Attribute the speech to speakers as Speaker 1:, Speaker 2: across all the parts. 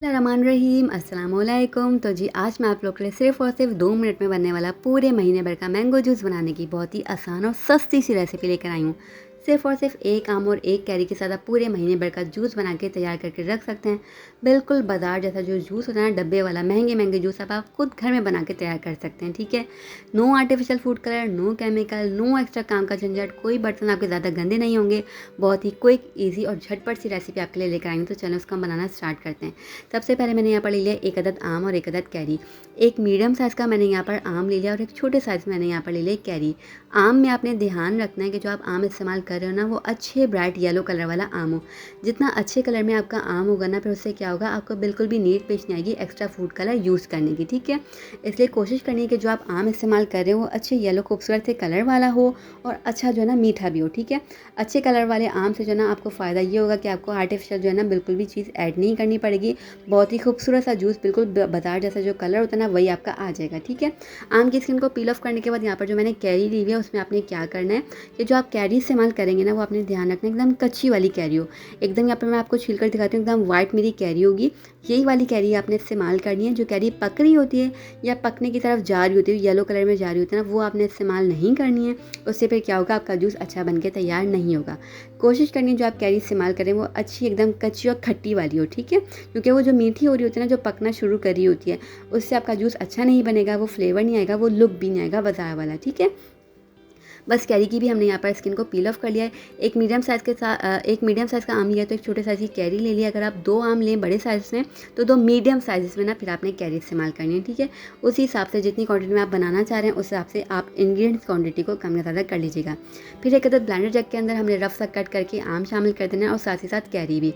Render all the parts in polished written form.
Speaker 1: रहीम अस्सलाम वालेकुम। तो जी आज मैं आप लोग के लिए सिर्फ़ और सिर्फ 2 मिनट में बनने वाला पूरे महीने भर का मैंगो जूस बनाने की बहुत ही आसान और सस्ती सी रेसिपी लेकर आई हूँ। सिर्फ़ और सिर्फ 1 आम और 1 कैरी के साथ आप पूरे महीने भर का जूस बना के तैयार करके रख सकते हैं। बिल्कुल बाज़ार जैसा जो जूस होता है ना, डब्बे वाला महँगे-महँगे जूस अब आप खुद घर में बना के तैयार कर सकते हैं, ठीक है? No artificial food colour, no chemical, no extra काम का झंझट, कोई बर्तन आपके ज़्यादा गंदे नहीं होंगे। बहुत ही क्विक, ईज़ी और झटपट सी रेसिपी आपके लिए लेकर आई हूँ, तो चलो उसको हम बनाना स्टार्ट करते हैं। सबसे पहले मैंने यहाँ पर ले लिया 1 अदद आम और 1 अदद कैरी। एक मीडियम साइज़ का मैंने यहाँ पर आम ले लिया और एक छोटे साइज़ मैंने यहाँ पर ले लिया कैरी। आम में आपने ध्यान रखना है कि जो आप आम इस्तेमाल कर रहे हो ना, वो अच्छे ब्राइट येलो कलर वाला आम हो। जितना अच्छे कलर में आपका आम होगा ना, फिर उससे क्या होगा, आपको बिल्कुल भी नीड पेश नहीं आएगी एक्स्ट्रा फूड कलर यूज़ करने की, ठीक है? इसलिए कोशिश करनी है कि जो आप आम इस्तेमाल कर रहे हो वो अच्छे येलो खूबसूरत से कलर वाला हो और अच्छा जो है ना मीठा भी हो, ठीक है? अच्छे कलर वाले आम से जो है ना आपको फ़ायदा ये होगा कि आपको आर्टिफ़िशियल जो है ना बिल्कुल भी चीज़ ऐड नहीं करनी पड़ेगी। बहुत ही खूबसूरत सा जूस, बिल्कुल बाजार जैसा जो कलर होता है ना, वही आपका आ जाएगा, ठीक है? आम की स्किन को पील ऑफ करने के बाद यहाँ पर जो मैंने कैरी ली हुई है, उसमें आपने क्या करना है कि जो आप कैरी इस्तेमाल करेंगे ना, वो आपने ध्यान रखना है एकदम कच्ची वाली कैरी हो। एकदम यहाँ पर मैं आपको छील कर दिखाती हूँ, एकदम वाइट मेरी कैरी होगी। यही वाली कैरी आपने इस्तेमाल करनी है। जो कैरी पक रही होती है या पकने की तरफ जा रही होती है, येलो कलर में जा रही होती है ना, वो आपने इस्तेमाल नहीं करनी है। उससे फिर क्या होगा, आपका जूस अच्छा बन के तैयार नहीं होगा। कोशिश करनी है जो आप कैरी इस्तेमाल करें वो अच्छी एकदम कच्ची और खट्टी वाली हो, ठीक है? क्योंकि वो जो मीठी हो रही होती है ना, जो पकना शुरू कर रही होती है, उससे आपका जूस अच्छा नहीं बनेगा, वो फ्लेवर नहीं आएगा, वो लुक भी नहीं आएगा बाजार वाला, ठीक है? बस कैरी की भी हमने यहाँ पर स्किन को पील ऑफ कर लिया है। एक मीडियम साइज़ का आम लिया तो एक छोटे साइज़ की कैरी ले लिया। अगर आप 2 आम लें बड़े साइज़ में, तो 2 मीडियम साइज़ में ना फिर आपने कैरी इस्तेमाल करनी है, ठीक है? उसी हिसाब से जितनी क्वांटिटी में आप बनाना चाह रहे हैं, उस हिसाब से आप इंग्रेडिएंट्स क्वांटिटी को कम या ज़्यादा कर लीजिएगा। फिर एक अदद ब्लेंडर जग के अंदर हमने रफ सा कट करके आम शामिल कर देना है और साथ ही साथ कैरी भी।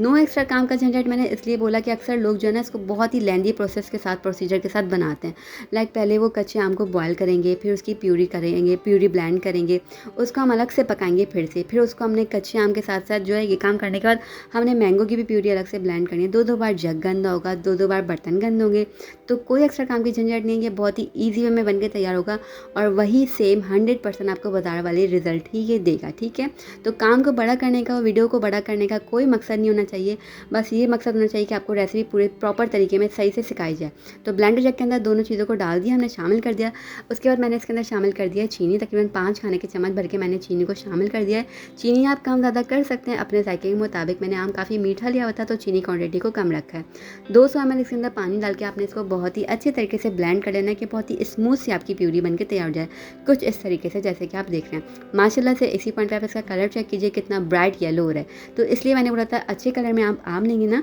Speaker 1: नो एक्स्ट्रा काम का झंझट मैंने इसलिए बोला कि अक्सर लोग जो है ना, इसको बहुत ही लेंदी प्रोसेस के साथ, प्रोसीजर के साथ बनाते हैं। लाइक पहले वो कच्चे आम को बॉयल करेंगे, फिर उसकी प्यूरी करेंगे, प्यूरी ब्लेंड करेंगे, उसको हम अलग से पकाएंगे फिर उसको हमने कच्चे आम के साथ-साथ जो है ये काम करने के बाद हमने मैंगो की भी प्यूरी अलग से ब्लेंड करनी है। 2-2 बार जग गंदा होगा, 2-2 बार बर्तन गंदे होंगे, तो कोई एक्स्ट्रा काम की झंझट नहीं है। ये बहुत ही ईज़ी वे में बन के तैयार होगा और वही सेम 100% आपको बाज़ार वाले रिज़ल्ट ही ये देगा, ठीक है? तो काम को बड़ा करने का, वीडियो को बड़ा करने का कोई मकसद नहीं होना चाहिए। बस ये मकसद होना चाहिए कि आपको रेसिपी पूरे प्रॉपर तरीके में सही से सिखाई जाए। तो ब्लेंडर जग के अंदर दोनों चीज़ों को डाल दिया, हमने शामिल कर दिया। उसके बाद मैंने इसके अंदर शामिल कर दिया चीनी, तकरीबन 5 खाने के चम्मच भर के मैंने चीनी को शामिल कर दिया है। चीनी आप कम ज़्यादा कर सकते हैं अपने ज़ायके के मुताबिक। मैंने आम काफ़ी मीठा लिया हुआ था, तो चीनी क्वांटिटी को कम रखा है। 200 ml इसके अंदर पानी डाल के आपने इसको बहुत ही अच्छे तरीके से ब्लेंड कर लेना है कि बहुत ही स्मूथ सी आपकी प्यूरी बन के तैयार हो जाए। कुछ इस तरीके से जैसे कि आप देख रहे हैं। माशाल्लाह से इसी पॉइंट पे आप इसका कलर चेक कीजिए कितना ब्राइट येलो हो रहा है। तो इसलिए मैंने बोला था अच्छे कलर में आप आम लेंगे ना,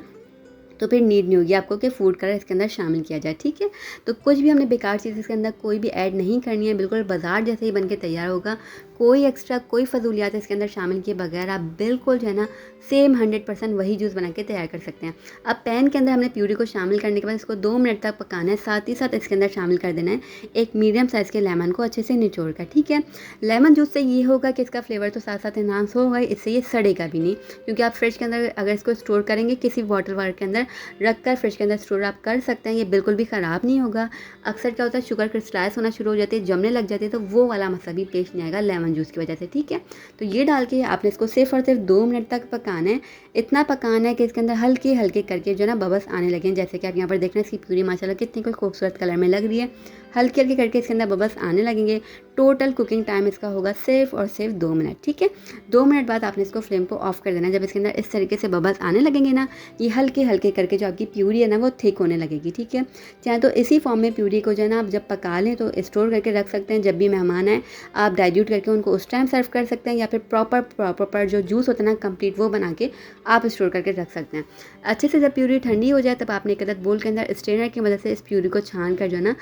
Speaker 1: तो फिर नीड नहीं होगी आपको कि फूड कलर इसके अंदर शामिल किया जाए, ठीक है? तो कुछ भी हमने बेकार चीज़ इसके अंदर कोई भी ऐड नहीं करनी है, बिल्कुल बाज़ार जैसे ही बन के तैयार होगा। कोई एक्स्ट्रा कोई फ़ज़ूलियात इसके अंदर शामिल किए बगैर आप बिल्कुल जो है ना, सेम 100% वही जूस बना के तैयार कर सकते हैं। अब पैन के अंदर हमने प्यूरी को शामिल करने के बाद इसको 2 मिनट तक पकाना है। साथ ही साथ इसके अंदर शामिल कर देना है एक मीडियम साइज़ के लेमन को अच्छे से निचोड़ कर, ठीक है? लेमन जूस से ये होगा कि इसका फ्लेवर तो साथ-साथ एनहांस होगा, इससे ये सड़ेगा भी नहीं। क्योंकि आप फ्रिज के अंदर अगर इसको स्टोर करेंगे किसी वाटर के अंदर रख कर फ्रिज के अंदर स्टोर आप कर सकते हैं, ये बिल्कुल भी ख़राब नहीं होगा। अक्सर क्या होता है, शुगर क्रिस्टलाइज़ होना शुरू हो जाती है, जमने लग जाती है, तो वो वाला मसला भी पेश नहीं आएगा लेमन जूस की वजह से, ठीक है? तो ये डाल के आपने इसको सिर्फ़ और सिर्फ 2 मिनट तक पकाना है। इतना पकाना है कि इसके अंदर हल्के-हल्के करके जो है ना बबल्स आने लगें। जैसे कि आप यहाँ पर देख रहे हैं, इसकी प्यूरी माशाल्लाह कितनी कोई खूबसूरत कलर में लग रही है। हल्के-हल्के करके इसके अंदर बबल्स आने लगेंगे। टोटल कुकिंग टाइम इसका होगा सिर्फ़ और सिर्फ 2 मिनट, ठीक है? 2 मिनट बाद आपने इसको फ्लेम को ऑफ़ कर देना है। जब इसके अंदर इस तरीके से बबल्स आने लगेंगे ना, ये हल्के-हल्के करके जो आपकी प्यूरी है ना, वो थिक होने लगेगी, ठीक है? चाहे तो इसी फॉर्म में प्यूरी को जो है ना, आप जब पका लें तो स्टोर करके रख सकते हैं। जब भी मेहमान आएँ, आप डाइल्यूट करके उनको उस टाइम सर्व कर सकते हैं, या फिर प्रॉपर जो जूस होता है ना कंप्लीट, वो बना के आप स्टोर करके रख सकते हैं। अच्छे से जब प्यूरी ठंडी हो जाए, तब आपने एक अदद बोल के अंदर स्ट्रेनर की मदद से इस प्यूरी को छान कर जो है ना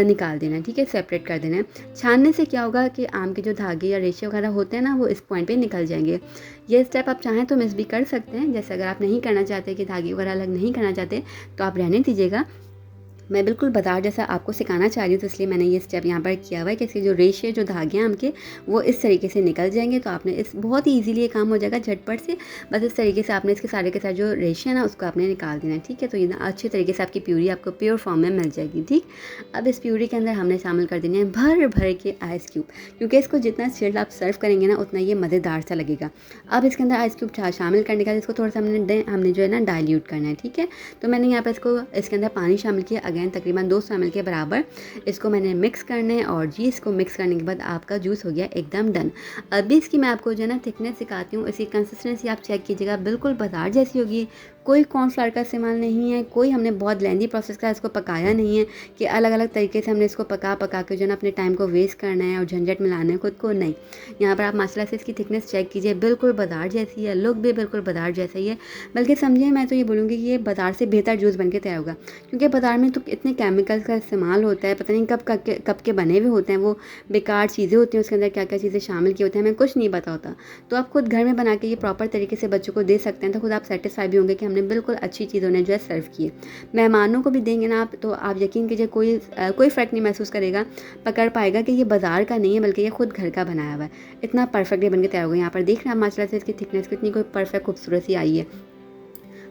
Speaker 1: निकाल देना है, ठीक है? सेपरेट कर देना है। छानने से क्या होगा कि आम के जो धागे या रेशे वगैरह होते हैं ना, वो इस पॉइंट पे निकल जाएंगे। ये स्टेप आप चाहें तो मिस भी कर सकते हैं। जैसे अगर आप नहीं करना चाहते कि धागे वगैरह अलग नहीं करना चाहते, तो आप रहने दीजिएगा। मैं बिल्कुल बाज़ार जैसा आपको सिखाना चाह रही हूँ, तो इसलिए मैंने ये स्टेप यहाँ पर किया हुआ है कि इसके जो रेशे जो धागे हैं हमके वो इस तरीके से निकल जाएंगे। तो आपने इस बहुत ही ईज़िली ये काम हो जाएगा झटपट से। बस इस तरीके से आपने इसके सारे के सारे जो रेशे हैं ना उसको आपने निकाल देना है, ठीक है। तो ये ना अच्छे तरीके से आपकी प्यूरी आपको प्योर फॉर्म में मिल जाएगी, ठीक। अब इस प्यूरी के अंदर हमने शामिल कर देने हैं भर भर के आइस क्यूब, क्योंकि इसको जितना चिल्ड आप सर्व करेंगे ना उतना ये मज़ेदार सा लगेगा। अब इसके अंदर आइस क्यूब शामिल करने के बाद इसको थोड़ा सा हमने जो है ना डाइल्यूट करना है, ठीक है। तो मैंने यहाँ पर इसके अंदर पानी शामिल किया, अगेन तकरीबन 200 ml के बराबर। इसको मैंने मिक्स करना है और जी इसको मिक्स करने के बाद आपका जूस हो गया एकदम डन। अभी इसकी मैं आपको जो है ना थिकनेस सिखाती हूँ। इसकी कंसिस्टेंसी आप चेक कीजिएगा, बिल्कुल बाजार जैसी होगी। कोई कॉर्नफ्लावर का इस्तेमाल नहीं है, कोई हमने बहुत लेंदी प्रोसेस का इसको पकाया नहीं है कि अलग अलग तरीके से हमने इसको पका के जो है ना अपने टाइम को वेस्ट करना है और झंझट में लाना है खुद को, नहीं। यहाँ पर आप माशाल्लाह से इसकी थिकनेस चेक कीजिए, बिल्कुल बाजार जैसी है, लुक भी बिल्कुल बाजार जैसा ही है। बल्कि समझिए मैं तो ये बोलूँगी कि ये बाजार से बेहतर जूस बन के तैयार होगा, क्योंकि बाजार में तो इतने केमिकल्स का इस्तेमाल होता है, पता नहीं कब के बने हुए होते हैं, वो बेकार चीज़ें होती हैं, उसके अंदर क्या क्या चीज़ें शामिल की होती हैं हमें कुछ नहीं पता होता। तो आप खुद घर में बना के ये प्रॉपर तरीके से बच्चों को दे सकते हैं, तो खुद आप सेटिस्फाई भी होंगे कि हमने बिल्कुल अच्छी चीज़ों ने जो है सर्व किए। मेहमानों को भी देंगे ना आप, तो आप यकीन कीजिए कोई फ़र्क नहीं महसूस करेगा, पकड़ पाएगा कि ये बाजार का नहीं है बल्कि ये खुद घर का बनाया हुआ है। इतना परफेक्टली बन के तैयार हो गया। यहाँ पर देख रहे हैं आप माशाल्लाह से इसकी थिकनेस कितनी कोई परफेक्ट खूबसूरत सी आई है।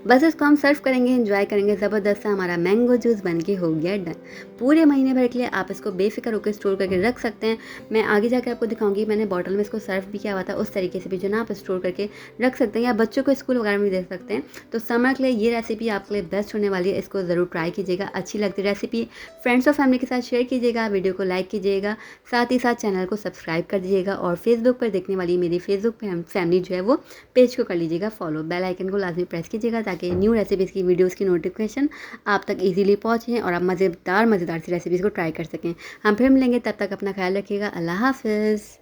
Speaker 1: बस इसको हम सर्व करेंगे, एंजॉय करेंगे। ज़बरदस्त सा हमारा मैंगो जूस बन के हो गया डन। पूरे महीने भर के लिए आप इसको बेफिक्र होकर स्टोर करके रख सकते हैं। मैं आगे जाकर आपको दिखाऊंगी, मैंने बॉटल में इसको सर्व भी किया हुआ था, उस तरीके से भी जो ना आप स्टोर करके रख सकते हैं, या बच्चों को स्कूल वगैरह में भी दे सकते हैं। तो समर के लिए ये रेसिपी आपके लिए बेस्ट होने वाली है, इसको ज़रूर ट्राई कीजिएगा। अच्छी लगती रेसिपी फ्रेंड्स और फैमिली के साथ शेयर कीजिएगा, वीडियो को लाइक कीजिएगा, साथ ही साथ चैनल को सब्सक्राइब कर दीजिएगा और फेसबुक पर देखने वाली मेरी फेसबुक फैमिली जो है वो पेज को कर लीजिएगा फॉलो। बेल आइकन को लाजमी प्रेस कीजिएगा ताकि न्यू रेसिपीज़ की वीडियोस की नोटिफिकेशन आप तक इजीली पहुंचे और आप मज़ेदार सी रेसिपीज़ को ट्राई कर सकें। हम फिर मिलेंगे, तब तक अपना ख्याल रखिएगा। अल्लाह हाफ़िज़।